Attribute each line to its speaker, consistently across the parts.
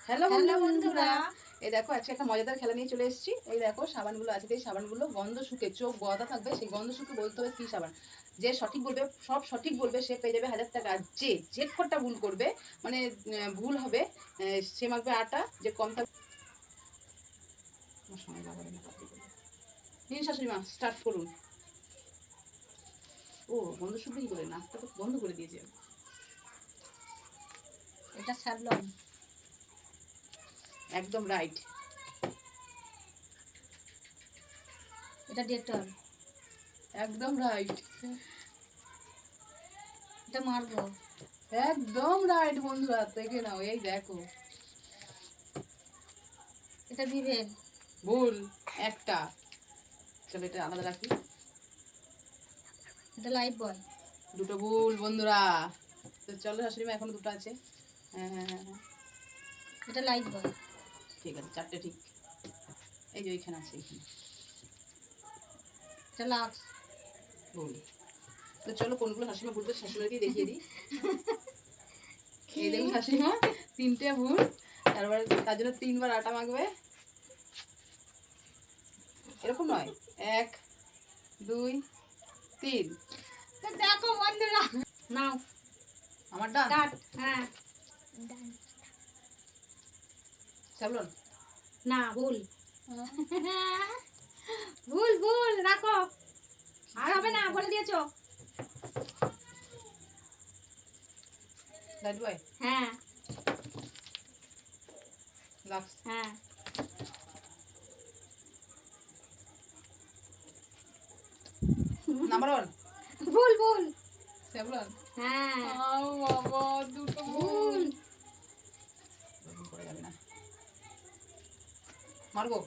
Speaker 1: Hello বন্ধুরা, এই দেখো আজকে একটা মজাদার খেলা নিয়ে চলে এসেছি। এই দেখো সাবানগুলো আছে, এই সাবানগুলো গন্ধ শুকে চোখ বদা থাকবে, সেই গন্ধ শুকে বলতে হবে কি সাবান। যে সঠিক বলবে, সব সঠিক বলবে, সে পেয়ে যাবে 1000 টাকা। যে যে কটা ভুল করবে, মানে ভুল হবে, সে মাখবে আটা। যে কম থাকবে শাশুড়ি মা স্টার্ট করুন। ও গন্ধ শুকবে কি করে, নাকটা তো বন্ধ করে দিয়েছে।
Speaker 2: এটা স্যাভলন,
Speaker 1: একদম রাইট।
Speaker 2: এটা ডেটল,
Speaker 1: একদম রাইট।
Speaker 2: এটা মার্গো,
Speaker 1: একদম রাইট বন্ধুরা, দেখে নাও, এই দেখো।
Speaker 2: এটা ভিভেন,
Speaker 1: ভুল একটা। চলো এটা আলাদা রাখি।
Speaker 2: এটা লাইফ বয়,
Speaker 1: দুটো ভুল বন্ধুরা। তো চলো শাশুড়ি মা, এখনো দুটো আছে। হ্যাঁ হ্যাঁ হ্যাঁ হ্যাঁ,
Speaker 2: এটা লাইফ বয়,
Speaker 1: ঠিক আছে, চারটে ঠিক। এই যে ওইখানে আছে, এইখানে
Speaker 2: এটা লাক্স,
Speaker 1: ভুল। তো চলো কোনগুলো শাশুড়ি মা ভুল করে শাশুড়িকে দেখিয়ে দিই। এই দেখুন শাশুড়ি মা, তিনটে ভুল। তারপরে তার জন্য 3 বার আটা মাখবে। এরকম নয়, 1 2 3।
Speaker 2: তো দেখো বন্ধুরা, নাও
Speaker 1: আমার ডান।
Speaker 2: কাট। হ্যাঁ,
Speaker 1: সাবলন
Speaker 2: না ভুল, ভুল ভুল রাখো, আর হবে না, বলে দিয়েছো।
Speaker 1: লাইট বয়,
Speaker 2: হ্যাঁ
Speaker 1: লাক্স,
Speaker 2: হ্যাঁ,
Speaker 1: নাম্বার 1
Speaker 2: ভুল ভুল,
Speaker 1: সাবলন।
Speaker 2: হ্যাঁ
Speaker 1: আও বাবা, দুটো ভুল।
Speaker 2: ভুল,
Speaker 1: করে যাবে না, মারগো।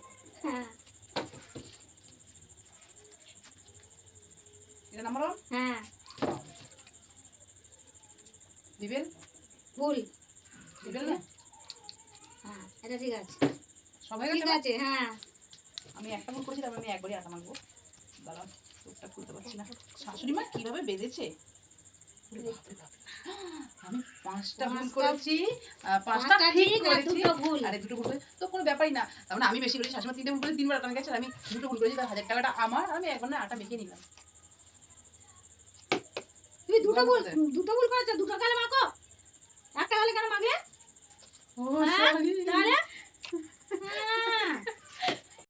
Speaker 2: হ্যাঁ
Speaker 1: এটা নাম্বার 1।
Speaker 2: হ্যাঁ,
Speaker 1: দিবেন
Speaker 2: ভুল,
Speaker 1: দিবেন না,
Speaker 2: হ্যাঁ এটা ঠিক আছে,
Speaker 1: সবাই
Speaker 2: ঠিক
Speaker 1: গেছে।
Speaker 2: আছে। হ্যাঁ,
Speaker 1: আমি একটা ভুল করেছি, তারপর আমি একবারই আটা মাখবো। দাঁড়াও, চোখটা খুলতে পারছি না। শাশুড়ি মা কিভাবে বেঁধেছে। আমি 5টা ভুল করেছি, 5টা ঠিক করেছি,
Speaker 2: ভুল।
Speaker 1: আরে দুটো ভুল করেছি তো কোনো ব্যাপারই না। তার মানে আমি বেশি করেছি, শাশুড়ি মা 3টে ভুল করেছি, 3 বার আটা মেখেছে, আর আমি দুটো ভুল করেছি, তার 1000 টাকাটা আমার, আর আমি একবার না আটা মেখে নিলাম।
Speaker 2: তুমি দুটো ভুল করেছো, দুটো গালে মাখো, একটা গালে কেন মাখলে?
Speaker 1: ও
Speaker 2: হ্যাঁ,
Speaker 1: সরি।
Speaker 2: তাহলে হ্যাঁ